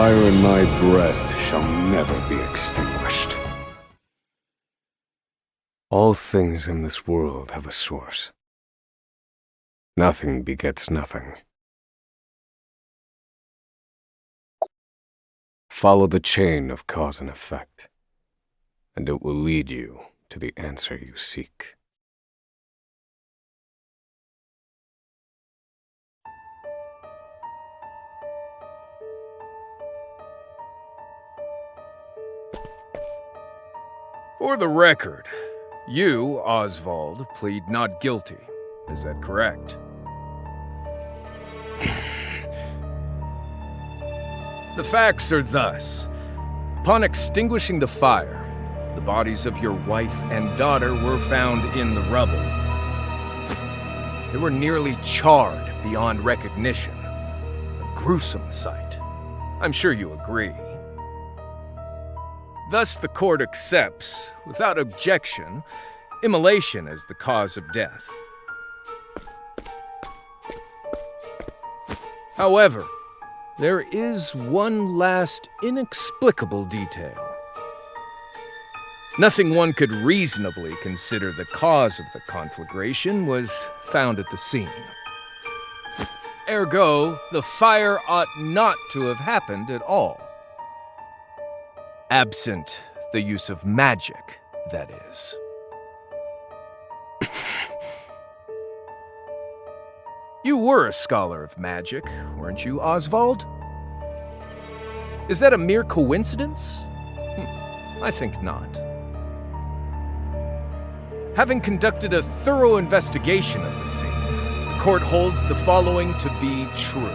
fire in my breast shall never be extinguished. All things in this world have a source. Nothing begets nothing. Follow the chain of cause and effect, and it will lead you to the answer you seek. For the record, you, Osvald, plead not guilty. Is that correct? The facts are thus. Upon extinguishing the fire, the bodies of your wife and daughter were found in the rubble. They were nearly charred beyond recognition. A gruesome sight. I'm sure you agree. Thus, the court accepts, without objection, immolation as the cause of death. However, there is one last inexplicable detail. Nothing one could reasonably consider the cause of the conflagration was found at the scene. Ergo, the fire ought not to have happened at all. Absent the use of magic, that is. You were a scholar of magic, weren't you, Osvald? Is that a mere coincidence? I think not. Having conducted a thorough investigation of the scene, the court holds the following to be true.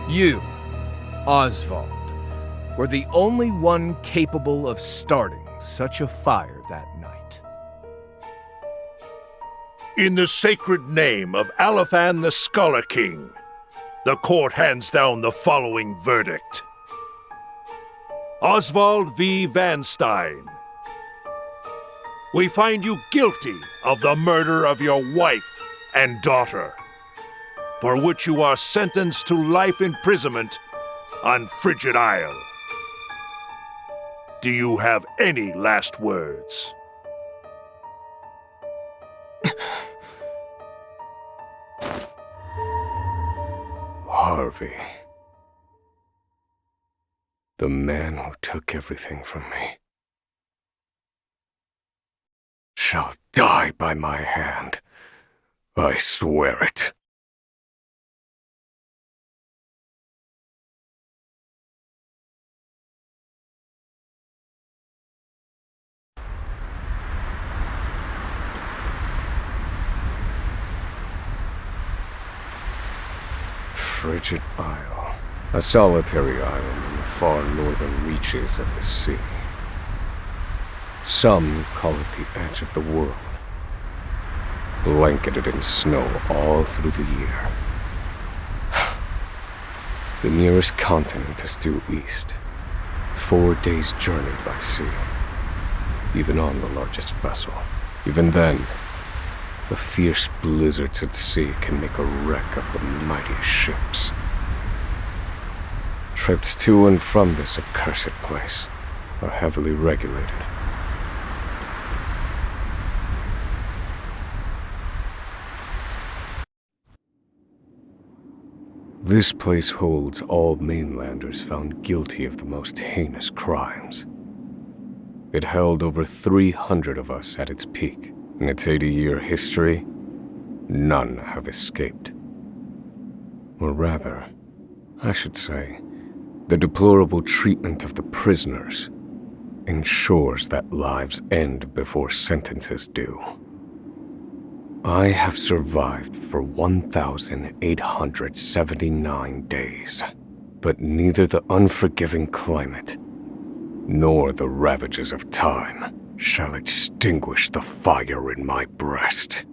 You, Osvald, were the only one capable of starting such a fire that night. In the sacred name of Alephan the Scholar King, the court hands down the following verdict. Osvald V. Van Stein, we find you guilty of the murder of your wife and daughter, for which you are sentenced to life imprisonment on Frigid Isle. Do you have any last words? Harvey. The man who took everything from me shall die by my hand. I swear it. Frigid Isle, a solitary island in the far northern reaches of the sea. Some call it the edge of the world, blanketed in snow all through the year. The nearest continent is due east, 4 days' journey by sea, even on the largest vessel. Even then, the fierce blizzards at sea can make a wreck of the mightiest ships. Trips to and from this accursed place are heavily regulated. This place holds all mainlanders found guilty of the most heinous crimes. It held over 300 of us at its peak. In its 80-year history, none have escaped. Or rather, I should say, the deplorable treatment of the prisoners ensures that lives end before sentences do. I have survived for 1,879 days, but neither the unforgiving climate nor the ravages of time shall extinguish the fire in my breast.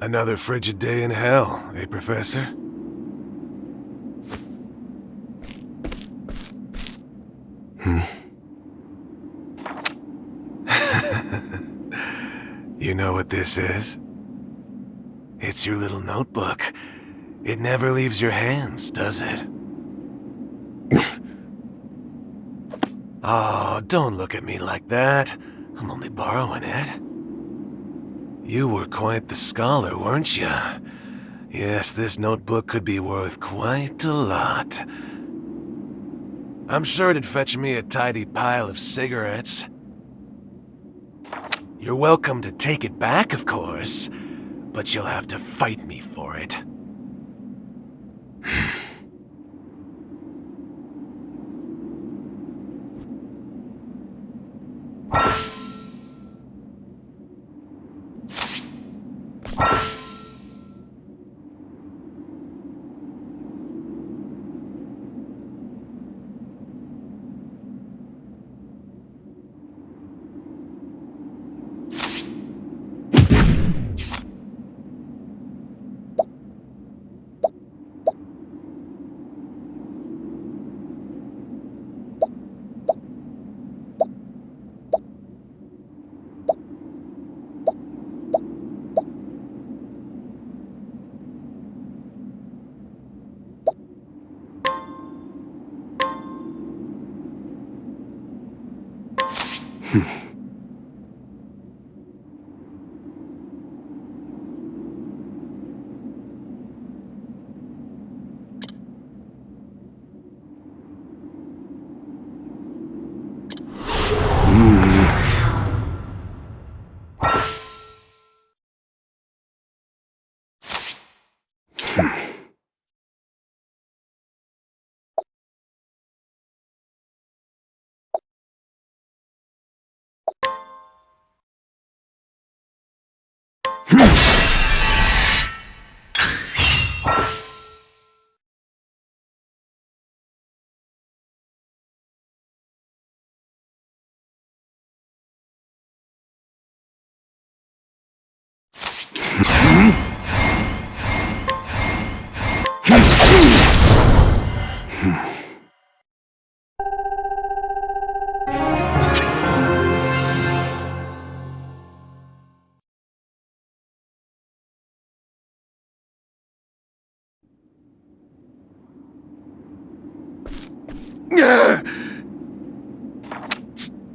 Another frigid day in hell, eh, Professor? you know what this is? It's your little notebook. It never leaves your hands, does it? Oh, don't look at me like that. I'm only borrowing it. You were quite the scholar, weren't you? Yes, this notebook could be worth quite a lot. I'm sure it'd fetch me a tidy pile of cigarettes. You're welcome to take it back, of course, but you'll have to fight me for it.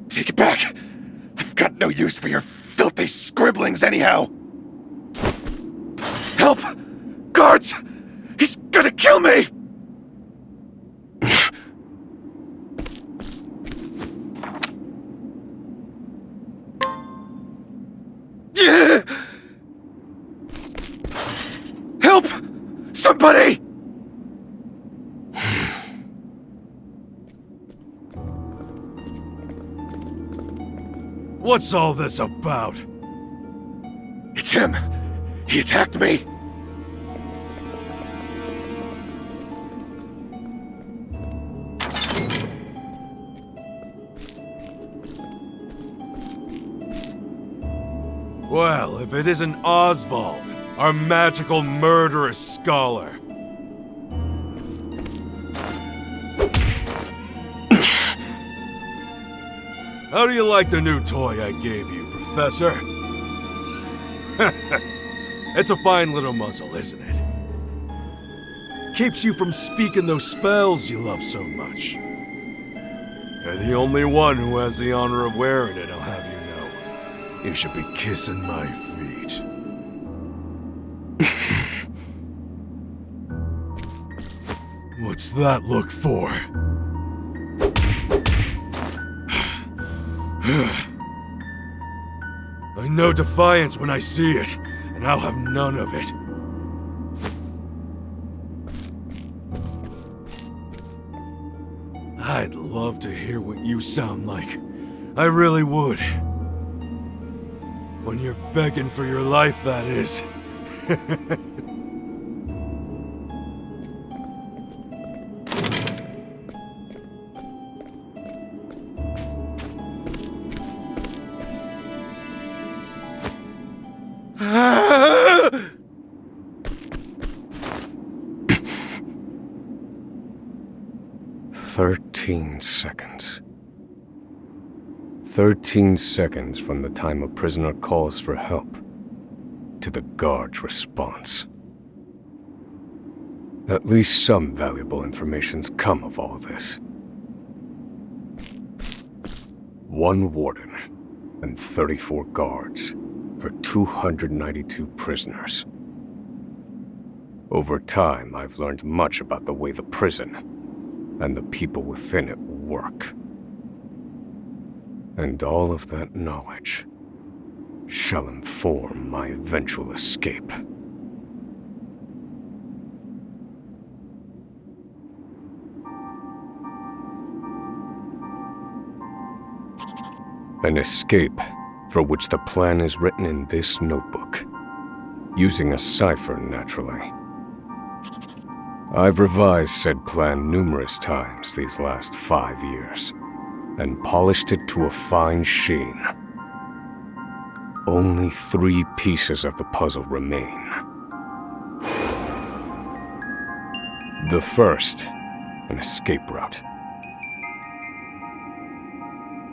Take it back! I've got no use for your filthy scribblings anyhow! Help! Guards! He's gonna kill me! Help! Somebody! What's all this about? It's him! He attacked me! Well, if it isn't Osvald, our magical murderous scholar. How do you like the new toy I gave you, Professor? It's a fine little muzzle, isn't it? Keeps you from speaking those spells you love so much. You're the only one who has the honor of wearing it, I'll have you know. You should be kissing my feet. What's that look for? I know defiance when I see it, and I'll have none of it. I'd love to hear what you sound like. I really would. When you're begging for your life, that is. "13 seconds. 13 seconds from the time a prisoner calls for help to the guard's response. At least some valuable information's come of all this. 1 warden and 34 guards for 292 prisoners. Over time, I've learned much about the way the prison and the people within it work. And all of that knowledge shall inform my eventual escape. An escape for which the plan is written in this notebook, using a cipher, naturally. I've revised said plan numerous times these last 5 years, and polished it to a fine sheen. Only 3 pieces of the puzzle remain. The first, an escape route.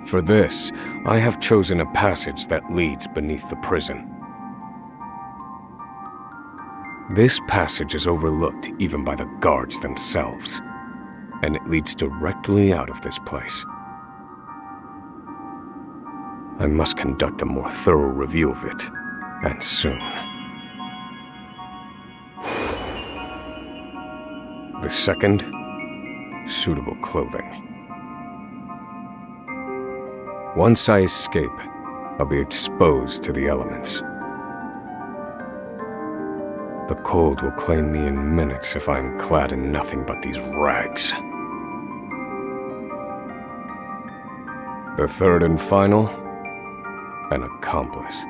For this, I have chosen a passage that leads beneath the prison. This passage is overlooked even by the guards themselves, and it leads directly out of this place. I must conduct a more thorough review of it, and soon. The second, suitable clothing. Once I escape, I'll be exposed to the elements. The cold will claim me in minutes if I'm clad in nothing but these rags. The third and final, an accomplice.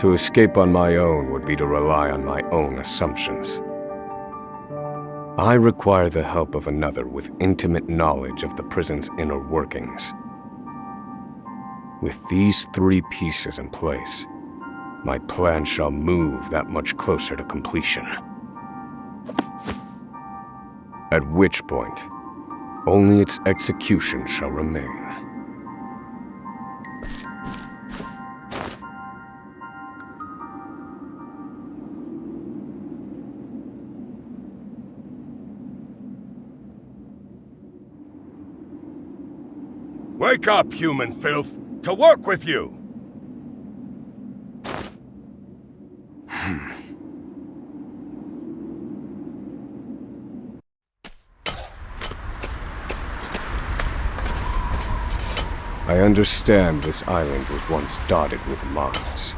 To escape on my own would be to rely on my own assumptions. I require the help of another with intimate knowledge of the prison's inner workings. With these 3 pieces in place, my plan shall move that much closer to completion. At which point, only its execution shall remain. Wake up, human filth! To work with you! I understand this island was once dotted with mines.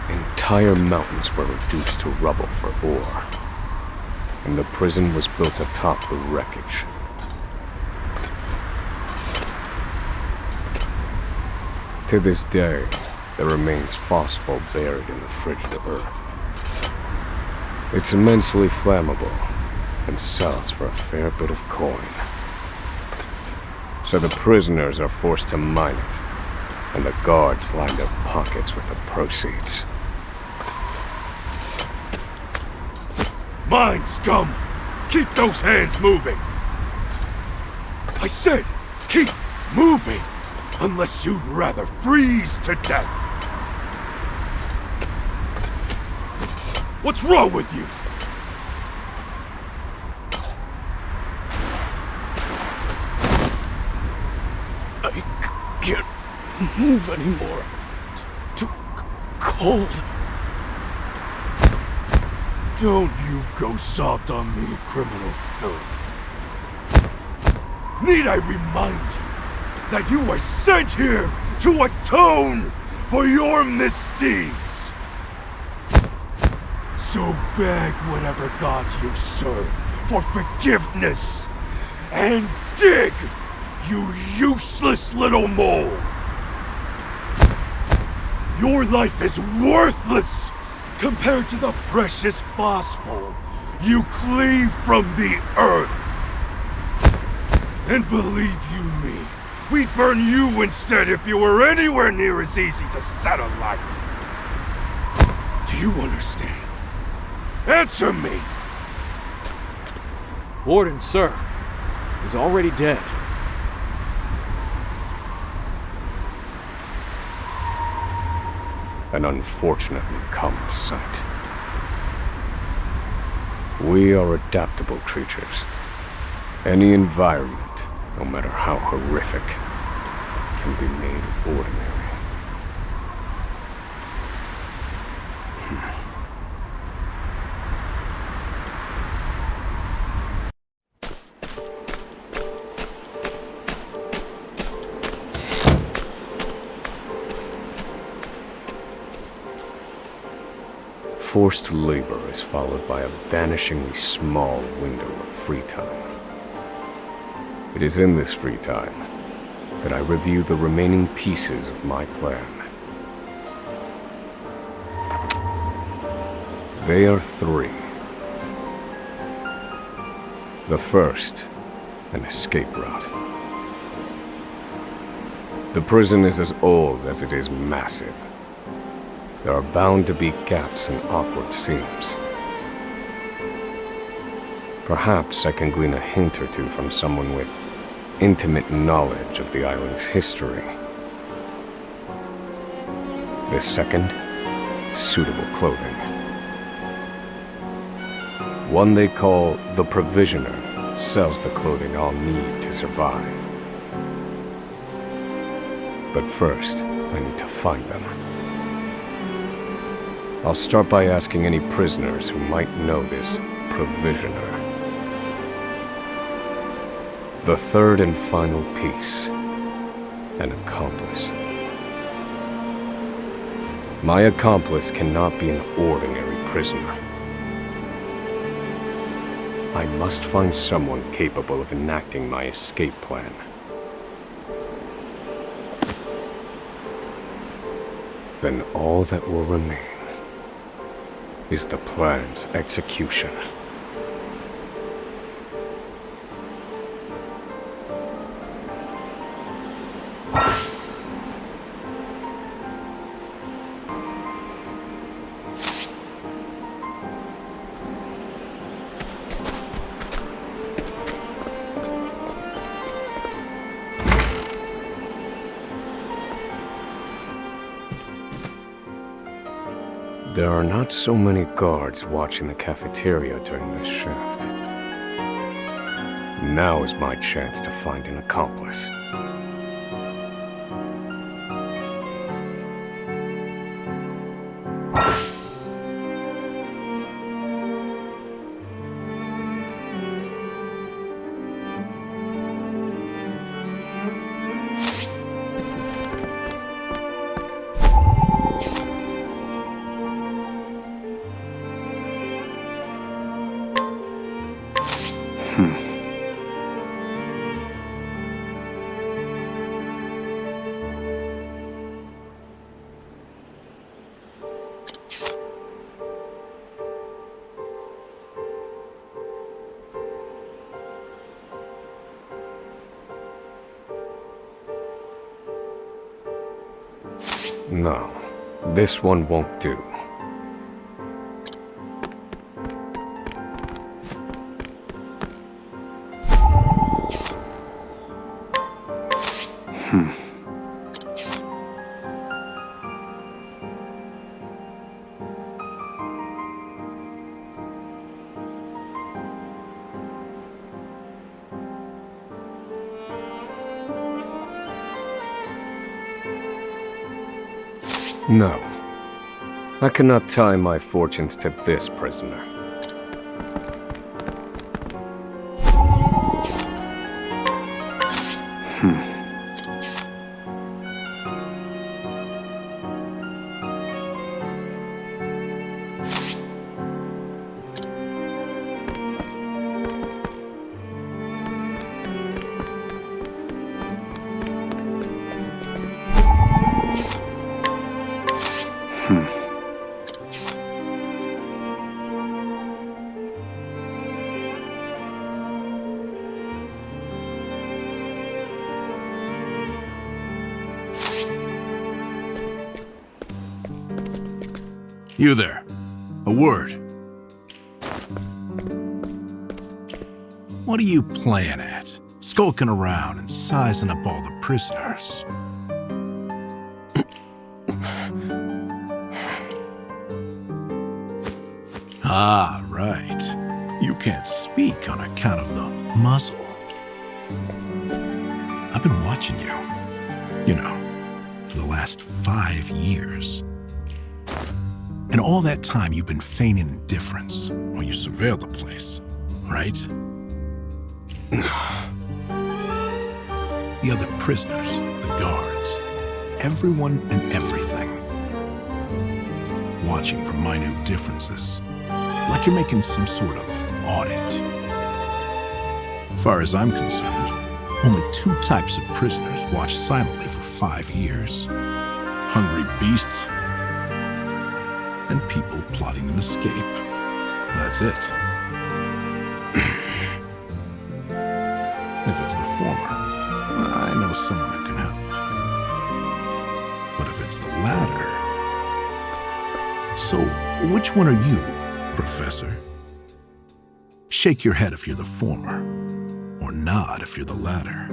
Entire mountains were reduced to rubble for ore, and the prison was built atop the wreckage. To this day, there remains phosphor buried in the frigid earth. It's immensely flammable and sells for a fair bit of coin. So the prisoners are forced to mine it, and the guards line their pockets with the proceeds. Mine, scum! Keep those hands moving! I said, keep moving! Unless you'd rather freeze to death! What's wrong with you? I can't move anymore. It's too cold. Don't you go soft on me, criminal filth. Need I remind you that you were sent here to atone for your misdeeds? So beg whatever gods you serve for forgiveness, and dig, you useless little mole! Your life is worthless compared to the precious phosphor you cleave from the earth. And believe you me, we'd burn you instead if you were anywhere near as easy to set alight. Do you understand? Answer me! Warden, sir, is already dead. an unfortunately common sight. We are adaptable creatures. Any environment, no matter how horrific, can be made ordinary. Forced labor is followed by a vanishingly small window of free time. It is in this free time that I review the remaining pieces of my plan. They are three. The first, an escape route. The prison is as old as it is massive. There are bound to be gaps and awkward seams. Perhaps I can glean a hint or two from someone with intimate knowledge of the island's history. The second, suitable clothing. One they call the Provisioner sells the clothing I'll need to survive. But first, I need to find them. I'll start by asking any prisoners who might know this Provisioner. The third and final piece, an accomplice. My accomplice cannot be an ordinary prisoner. I must find someone capable of enacting my escape plan. Then all that will remain is the plan's execution. There are not so many guards watching the cafeteria during this shift. Now is my chance to find an accomplice. No, this one won't do. No. I cannot tie my fortunes to this prisoner. You there. A word. What are you playing at? Skulking around and sizing up all the prisoners. Ah, right. You can't speak on account of the muzzle. I've been watching you, for the last 5 years. And all that time you've been feigning indifference while you surveilled the place, right? The other prisoners, the guards, everyone and everything. Watching for minute differences, like you're making some sort of audit. As far as I'm concerned, only 2 types of prisoners watch silently for 5 years. Hungry beasts and people plotting an escape. That's it. If it's the former, I know someone who can help. But if it's the latter... So, which one are you, Professor? Shake your head if you're the former, or nod if you're the latter.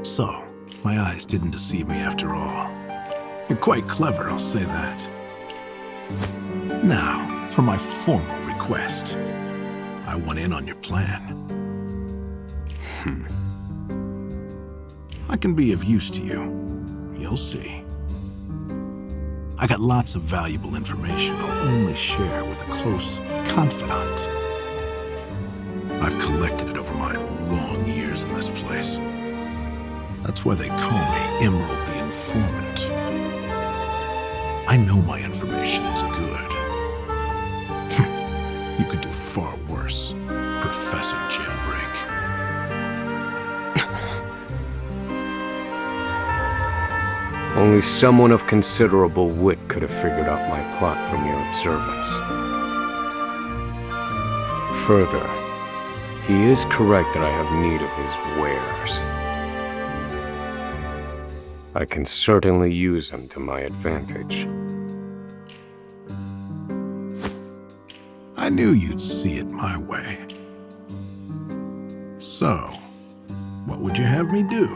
So, my eyes didn't deceive me after all. You're quite clever, I'll say that. Now, for my formal request. I want in on your plan. I can be of use to you. You'll see. I got lots of valuable information I'll only share with a close confidant. I've collected it over my long years in this place. That's why they call me Emerald the Informant. I know my information is good. You could do far worse, Professor Jailbreak. Only someone of considerable wit could have figured out my plot from your observance. Further, he is correct that I have need of his wares. I can certainly use them to my advantage. I knew you'd see it my way. So, what would you have me do?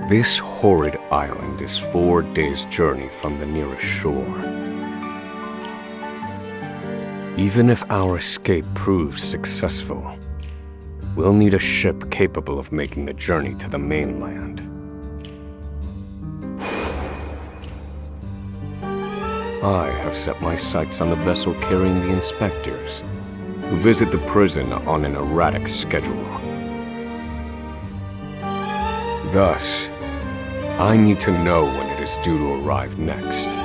This horrid island is 4 days' journey from the nearest shore. Even if our escape proves successful, we'll need a ship capable of making the journey to the mainland. I have set my sights on the vessel carrying the inspectors, who visit the prison on an erratic schedule. Thus, I need to know when it is due to arrive next.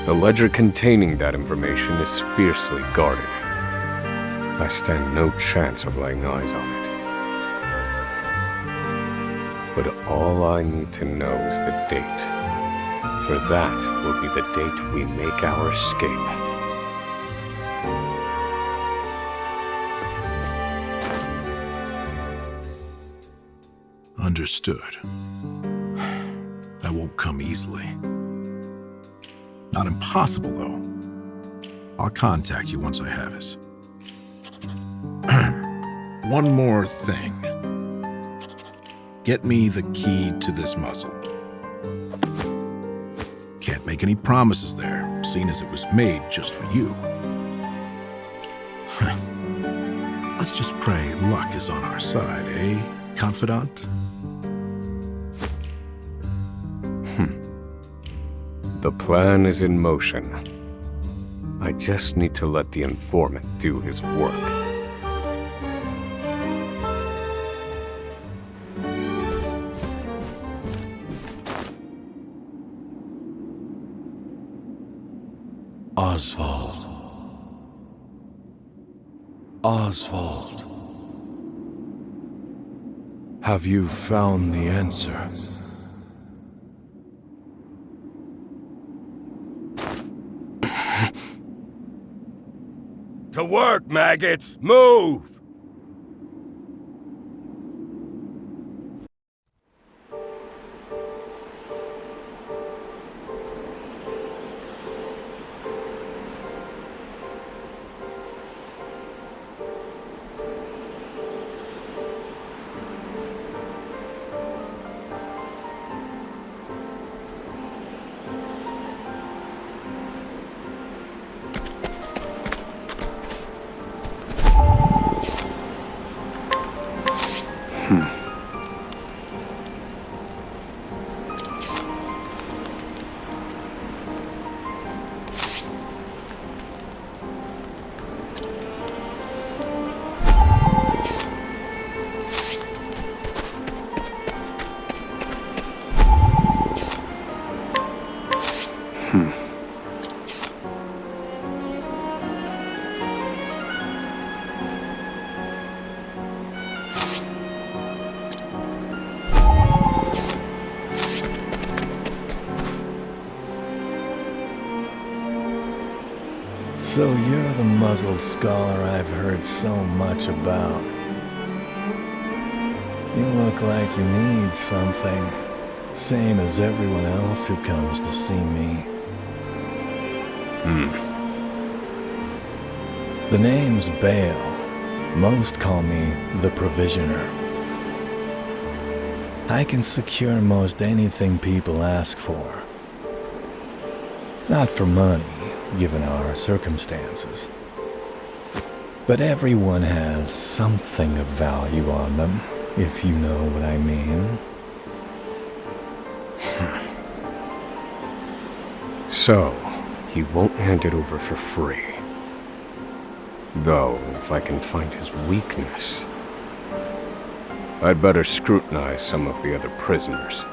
The ledger containing that information is fiercely guarded. I stand no chance of laying eyes on it. But all I need to know is the date. For that will be the date we make our escape. Understood. That won't come easily. Not impossible, though. I'll contact you once I have it. One more thing. Get me the key to this muzzle. Can't make any promises there, seeing as it was made just for you. Let's just pray luck is on our side, eh, confidant? The plan is in motion. I just need to let the informant do his work. Osvald. Osvald. Have you found the answer? To work, maggots! Move! So you're the muzzled scholar I've heard so much about. You look like you need something, same as everyone else who comes to see me. The name's Bale. Most call me the Provisioner. I can secure most anything people ask for. Not for money, given our circumstances. But everyone has something of value on them, if you know what I mean. So, he won't hand it over for free. Though, if I can find his weakness, I'd better scrutinize some of the other prisoners.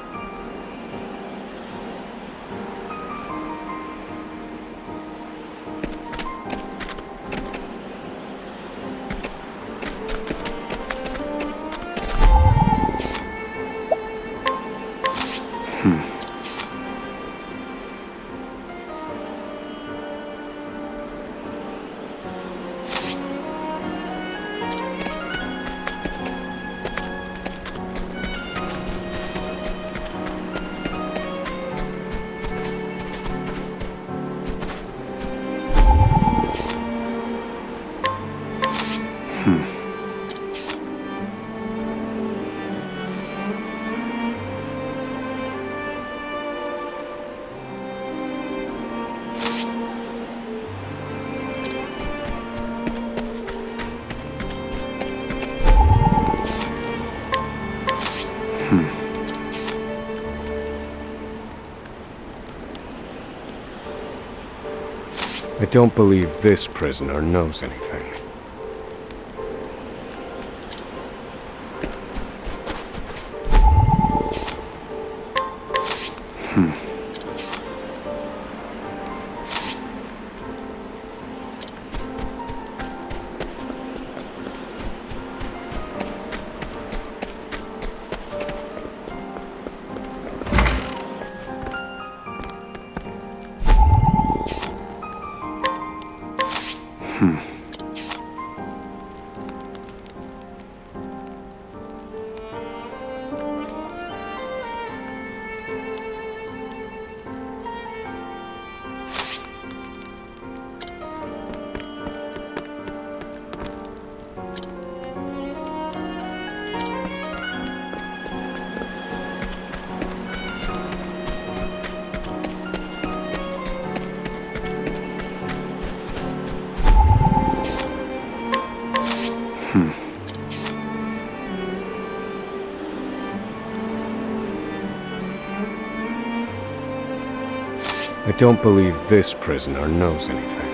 I don't believe this prisoner knows anything. I don't believe this prisoner knows anything.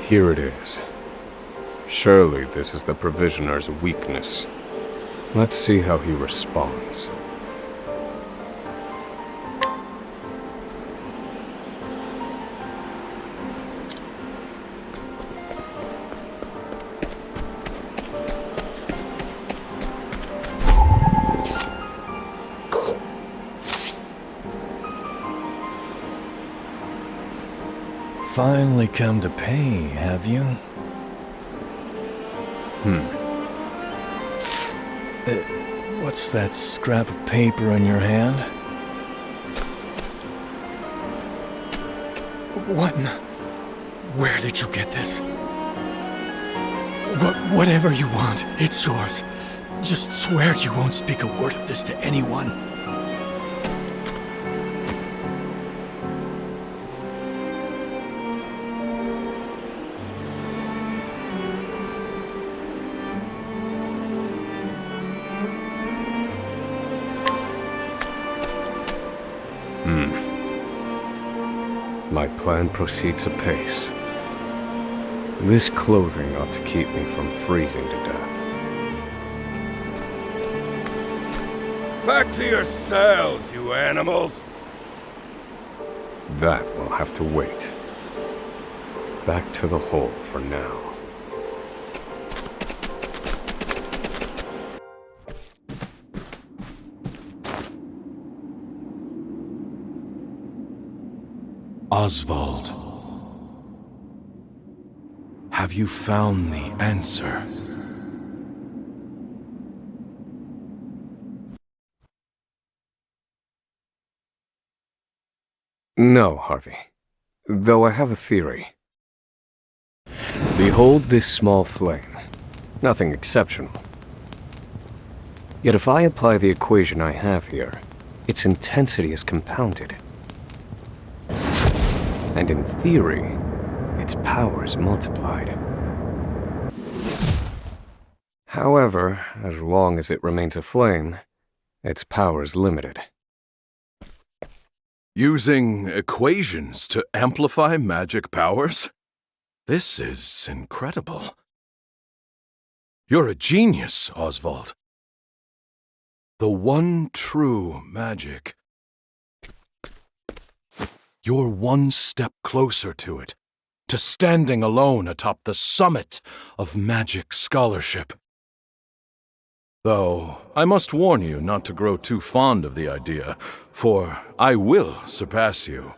Here it is. Surely this is the Provisioner's weakness. Let's see how he responds. Finally come to pay, have you? What's that scrap of paper in your hand? Where did you get this? Whatever you want, it's yours. Just swear you won't speak a word of this to anyone. My plan proceeds apace. This clothing ought to keep me from freezing to death. Back to your cells, you animals! That will have to wait. Back to the hole for now. Osvald, have you found the answer? No, Harvey. Though I have a theory. Behold this small flame. Nothing exceptional. Yet if I apply the equation I have here, its intensity is compounded. And in theory, its power is multiplied. However, as long as it remains a flame, its power is limited. Using equations to amplify magic powers? This is incredible. You're a genius, Osvald. The one true magic. You're one step closer to it, to standing alone atop the summit of magic scholarship. Though, I must warn you not to grow too fond of the idea, for I will surpass you.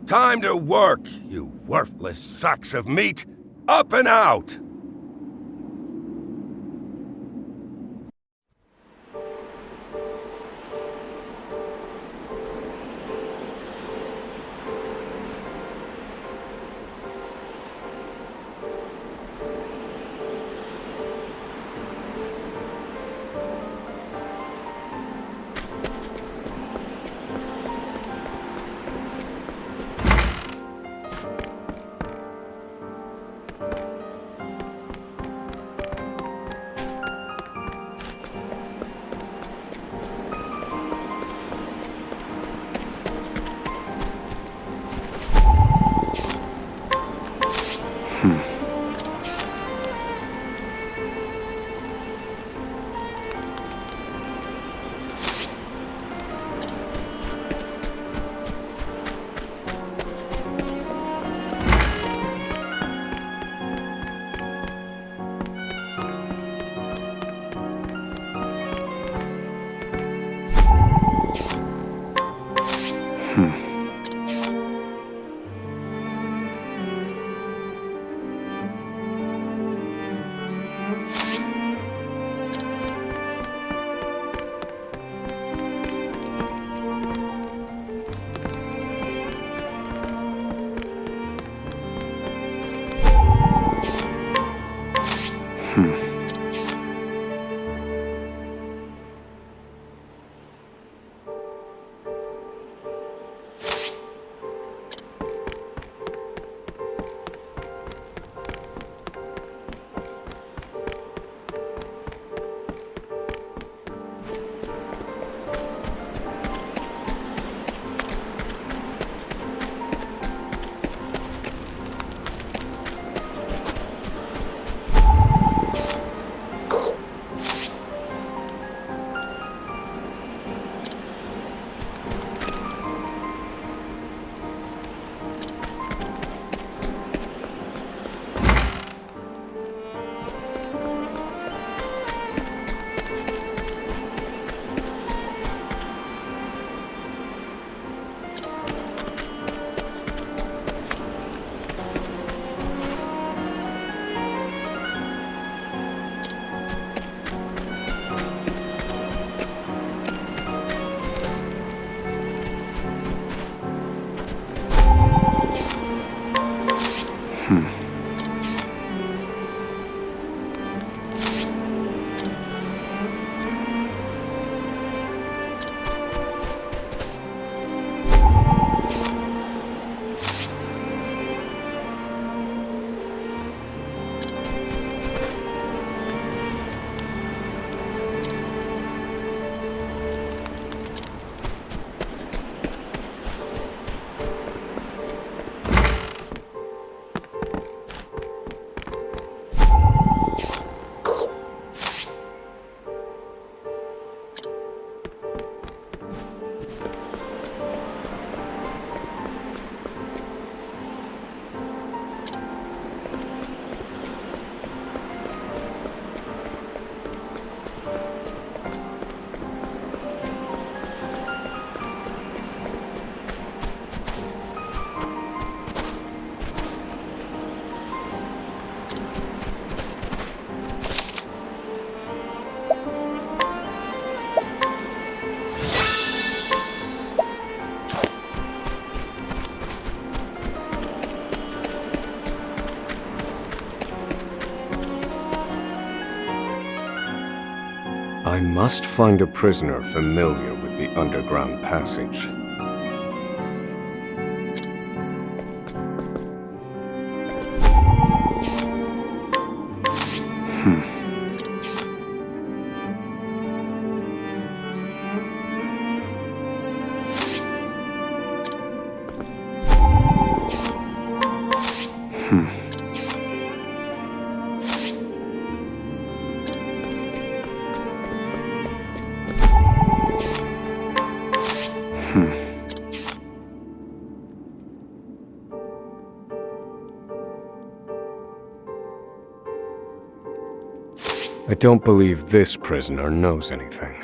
Time to work, you worthless sacks of meat! Up and out! I must find a prisoner familiar with the underground passage. I don't believe this prisoner knows anything.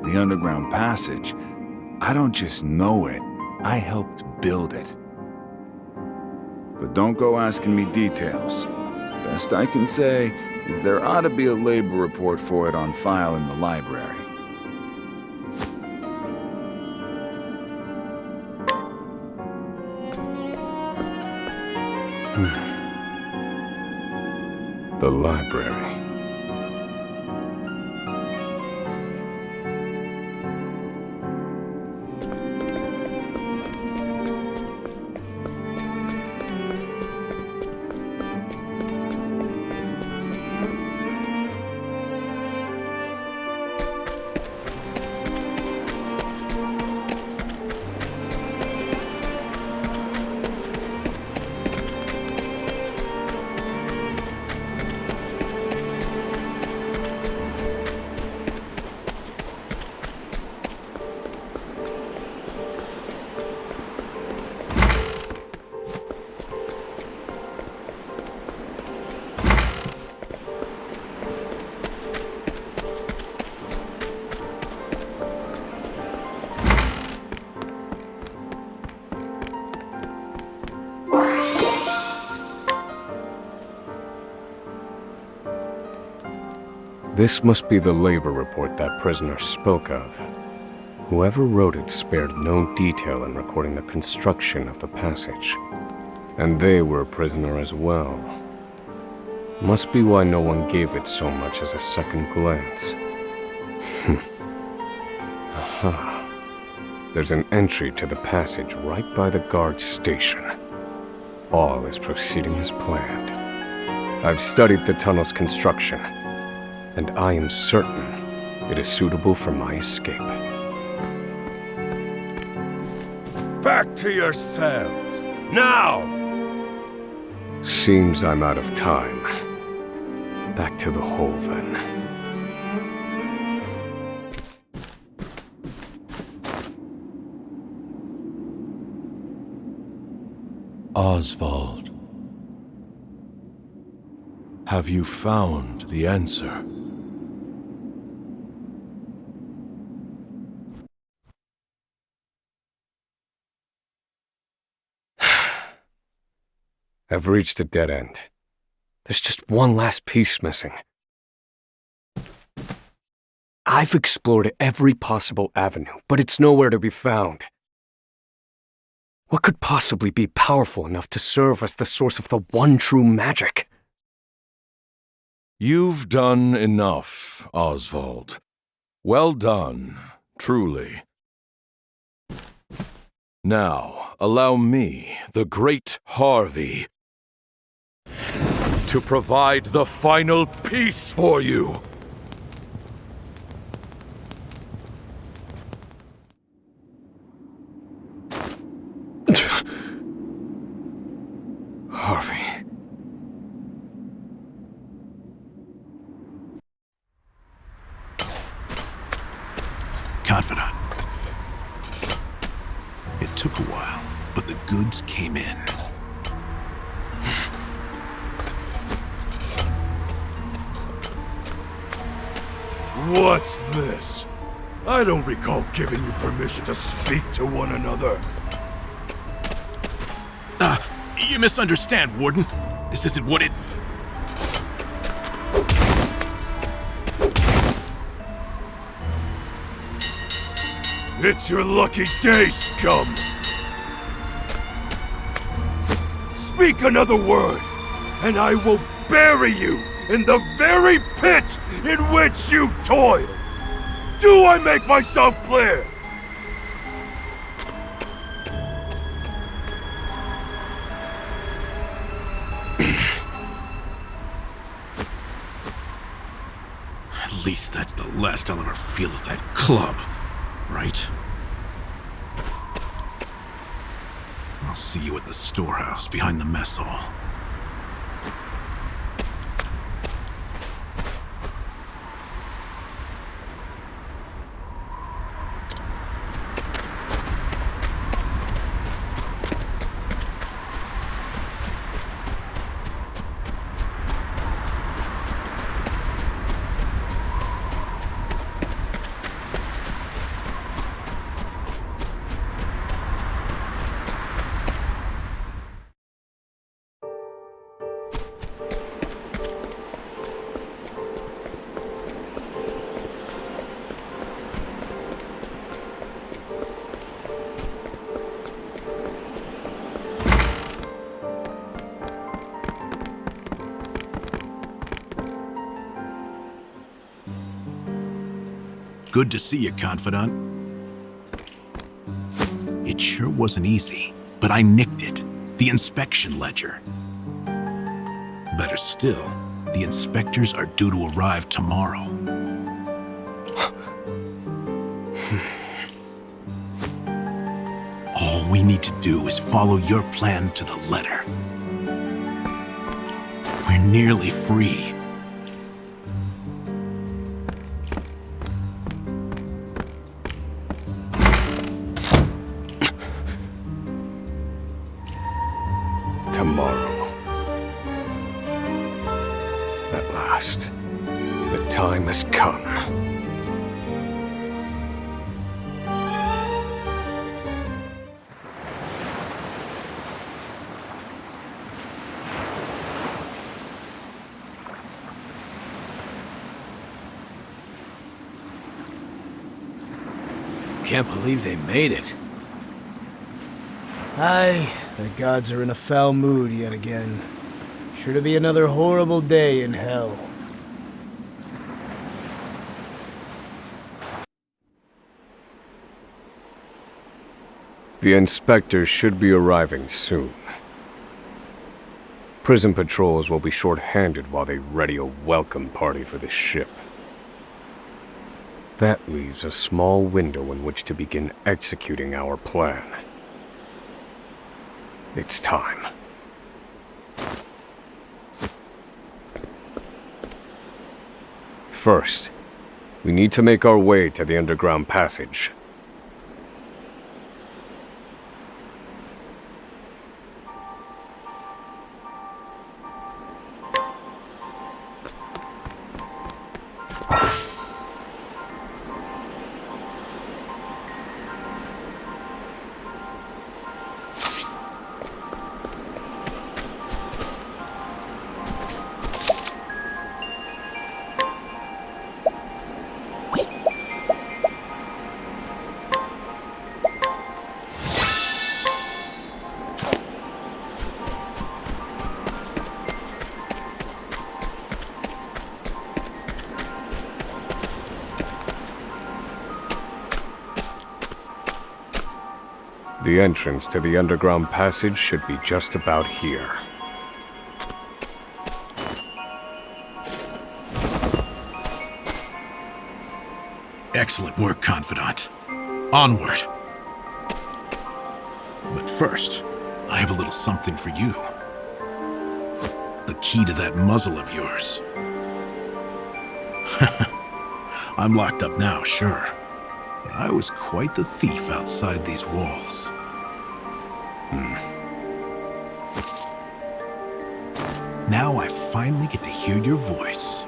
The underground passage, I don't just know it, I helped build it. But don't go asking me details. Best I can say is there ought to be a labor report for it on file in the library. The library. This must be the labor report that prisoner spoke of. Whoever wrote it spared no detail in recording the construction of the passage. And they were a prisoner as well. Must be why no one gave it so much as a second glance. Aha. There's an entry to the passage right by the guard station. All is proceeding as planned. I've studied the tunnel's construction, and I am certain it is suitable for my escape. Back to your cells, now! Seems I'm out of time. Back to the hole, then. Osvald. Have you found the answer? I've reached a dead end. There's just one last piece missing. I've explored every possible avenue, but it's nowhere to be found. What could possibly be powerful enough to serve as the source of the one true magic? You've done enough, Osvald. Well done, truly. Now, allow me, the great Harvey, to provide the final piece for you. Harvey. Confidant. It took a while, but the goods came in. What's this? I don't recall giving you permission to speak to one another. You You misunderstand, Warden. This isn't what it... It's your lucky day, scum! Speak another word, and I will bury you in the very pit in which you toil! Do I make myself clear? At least that's the last I'll ever feel of that club, right? I'll see you at the storehouse behind the mess hall. Good to see you, Confidant. It sure wasn't easy, but I nicked it. The inspection ledger. Better still, the inspectors are due to arrive tomorrow. All we need to do is follow your plan to the letter. We're nearly free. Tomorrow. At last, the time has come. Can't believe they made it. Aye, the gods are in a foul mood yet again. Sure to be another horrible day in hell. The inspectors should be arriving soon. Prison patrols will be short-handed while they ready a welcome party for the ship. That leaves a small window in which to begin executing our plan. It's time. First, we need to make our way to the underground passage. The entrance to the underground passage should be just about here. Excellent work, Confidant. Onward. But first, I have a little something for you. The key to that muzzle of yours. I'm locked up now, sure. But I was quite the thief outside these walls. Now I finally get to hear your voice.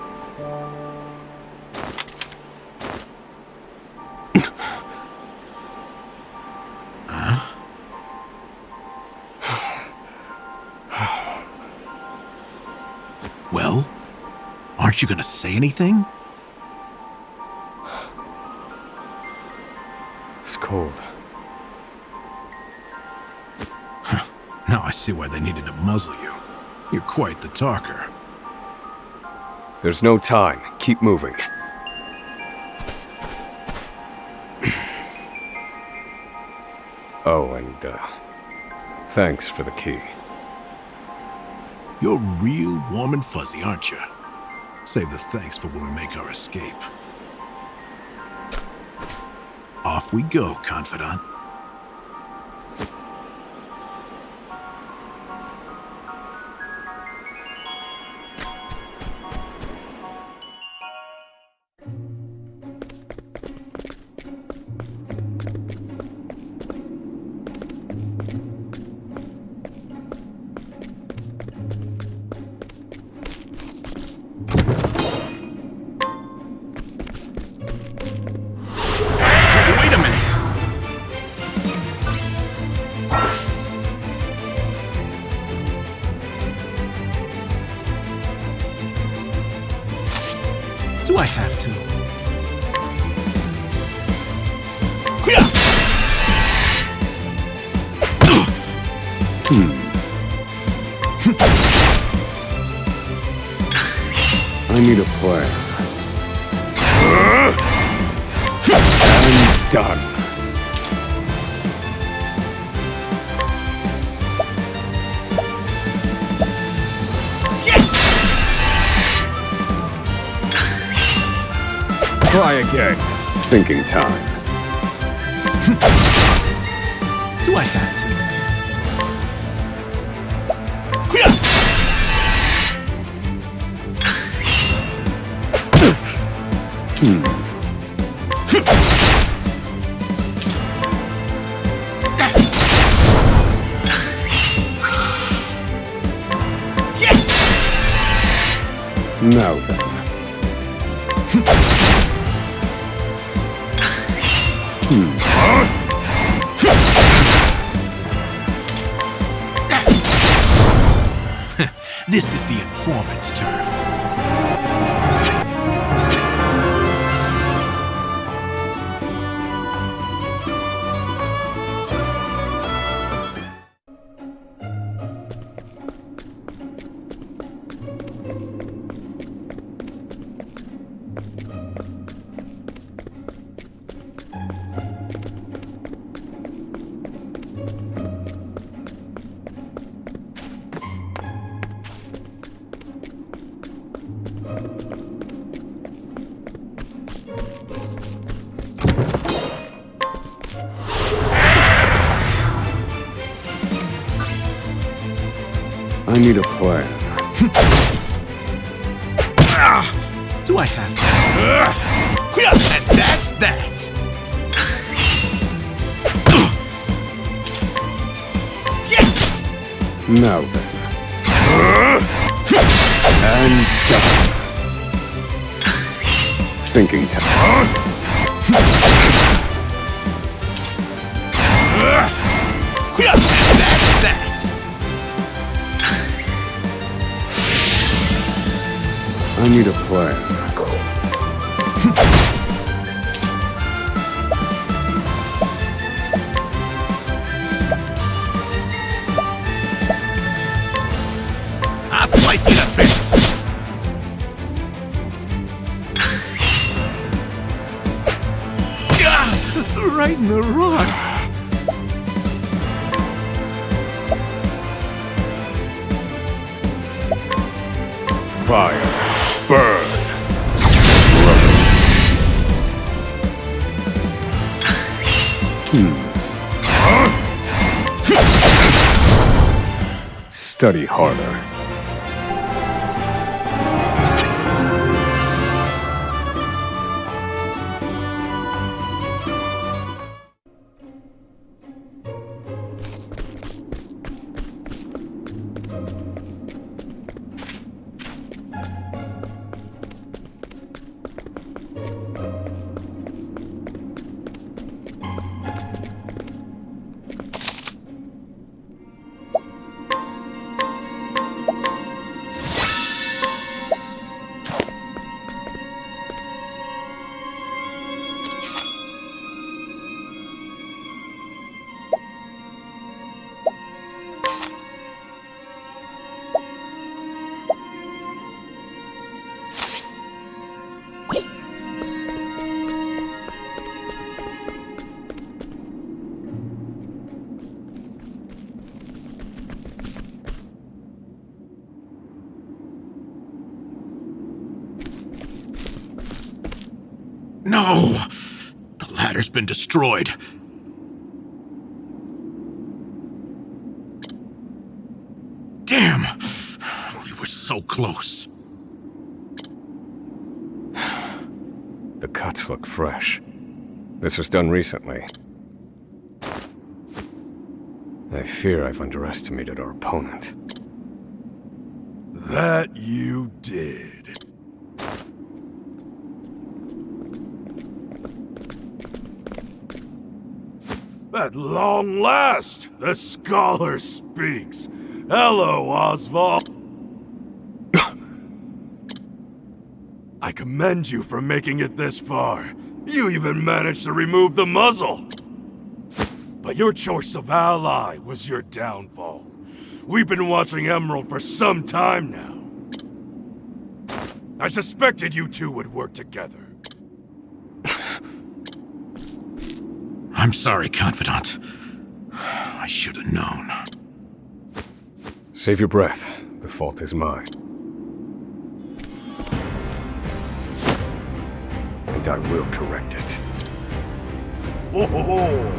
Well, aren't you gonna say anything? It's cold. Now I see why they needed to muzzle you. You're quite the talker. There's no time. Keep moving. Oh, and, thanks for the key. You're real warm and fuzzy, aren't you? Save the thanks for when we make our escape. Off we go, confidant. Wait a minute! Do I have to? I need a plan. I'm done. Try again. Thinking time. Do I have to? Now then. This is the informant's turf. I need a plan. Do I have to? And that's that! Now then. And done. Thinking time. And that's that! I need a plan. I'll slice you to bits! Right in the rock! Fire. Burn. Study harder. No! The ladder's been destroyed. Damn! We were so close. The cuts look fresh. This was done recently. I fear I've underestimated our opponent. That you did. At long last, the scholar speaks. Hello, Osvald. I commend you for making it this far. You even managed to remove the muzzle. But your choice of ally was your downfall. We've been watching Emerald for some time now. I suspected you two would work together. I'm sorry, Confidant. I should have known. Save your breath. The fault is mine. And I will correct it. Oh,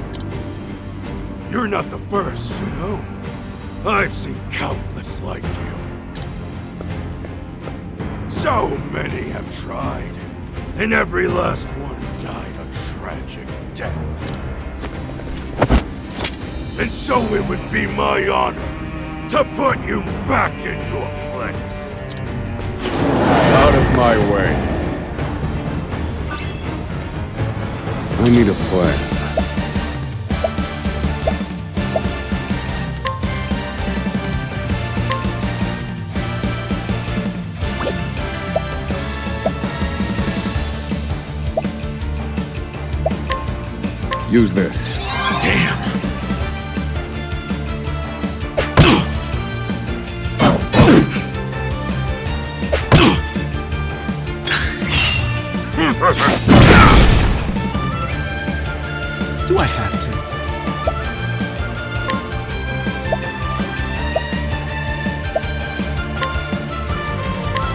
you're not the first, you know. I've seen countless like you. So many have tried, and every last one died a tragic death. And so it would be my honor to put you back in your place. Out of my way. I need a plan. Use this. Damn. Do I have to?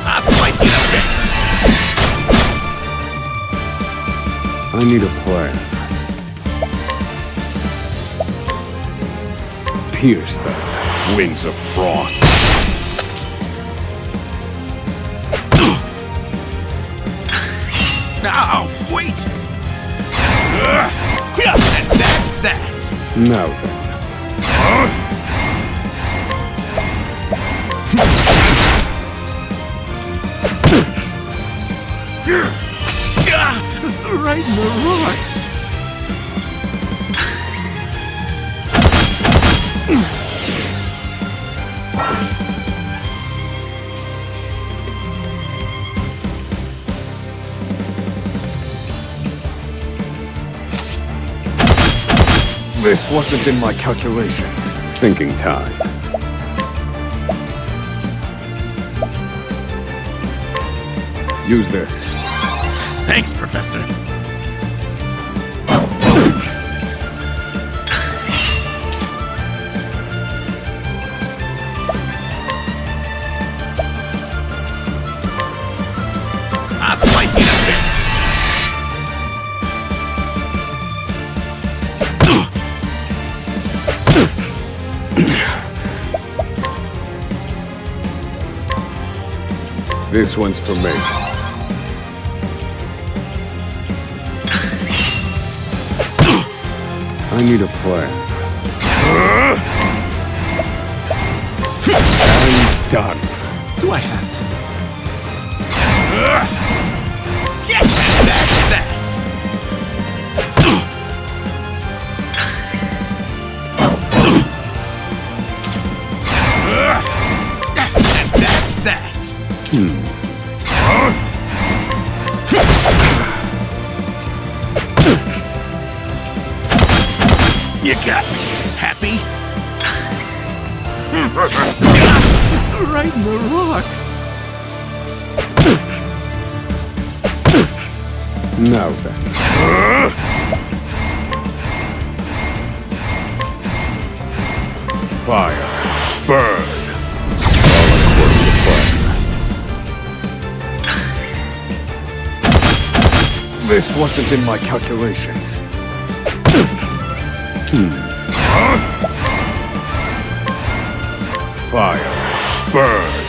I'll slice you a bit. I need a plan. Pierce them. Wings of frost. Now, wait! And that's that! Now then. Right in the rock! This wasn't in my calculations. Thinking time. Use this. Thanks, Professor. I'll slice you to bits. This one's for me. I need a plan. I'm done. Do I have to? Yes, that's that! And that's that! You got me. Happy? Right in the rocks. Now then. Fire. Burn. All according to plan. This wasn't in my calculations. Fire. Burn.